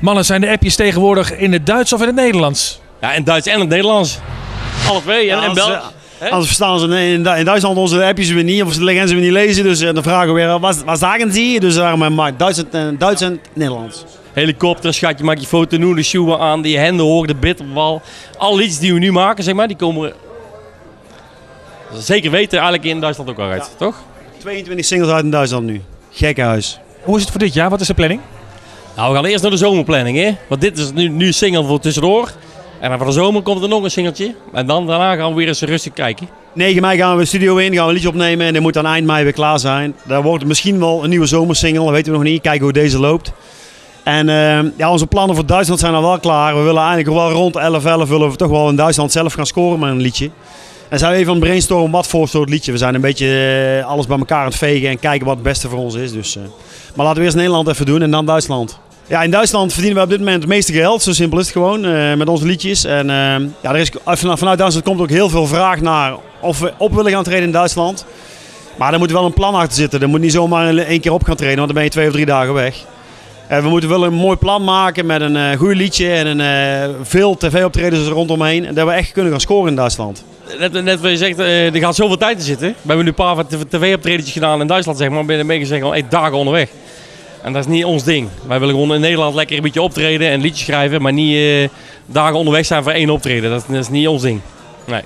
Mannen, zijn de appjes tegenwoordig in het Duits of in het Nederlands? Ja, in Duits en het Nederlands. Alle twee. En Belgisch. Anders verstaan ze in Duitsland onze appjes weer niet, of ze gaan ze weer niet lezen. Dus dan vragen we weer, wat zeggen ze? Dus daarom maar Duits en Nederlands. Helikopter, schatje, maak je foto, nu de shoeën aan, die handen hoog, de bitterbal. Alle liedjes die we nu maken, zeg maar, die komen zeker weten eigenlijk in Duitsland ook wel uit, toch? 22 singles uit in Duitsland nu. Gekkenhuis. Hoe is het voor dit jaar? Wat is de planning? Nou, we gaan eerst naar de zomerplanning, hè. Want dit is nu een single voor tussendoor. En dan van de zomer komt er nog een singeltje. En daarna gaan we weer eens rustig kijken. 9 mei gaan we de studio in, gaan we een liedje opnemen en die moet dan eind mei weer klaar zijn. Daar wordt misschien wel een nieuwe zomersingle, dat weten we nog niet. Kijken hoe deze loopt. En onze plannen voor Duitsland zijn al wel klaar. We willen eigenlijk wel rond 11-11 willen we toch wel in Duitsland zelf gaan scoren met een liedje. En zijn we even aan het brainstormen wat voor soort liedje. We zijn een beetje alles bij elkaar aan het vegen en kijken wat het beste voor ons is. Dus, maar laten we eerst Nederland even doen en dan Duitsland. Ja, in Duitsland verdienen we op dit moment het meeste geld. Zo simpel is het gewoon met onze liedjes. En er is, vanuit Duitsland komt ook heel veel vraag naar of we op willen gaan treden in Duitsland. Maar daar moet wel een plan achter zitten. Er moet niet zomaar één keer op gaan treden, want dan ben je 2 of 3 dagen weg. We moeten wel een mooi plan maken met een goed liedje en veel tv-optredens rondomheen. En dat we echt kunnen gaan scoren in Duitsland. Net wat je zegt, er gaat zoveel tijd in zitten. We hebben nu een paar tv-optredentjes gedaan in Duitsland, zeg maar. Ben je gezegd al 1 dagen onderweg. En dat is niet ons ding. Wij willen gewoon in Nederland lekker een beetje optreden en liedjes schrijven, maar niet dagen onderweg zijn voor 1 optreden. Dat is niet ons ding. Nee.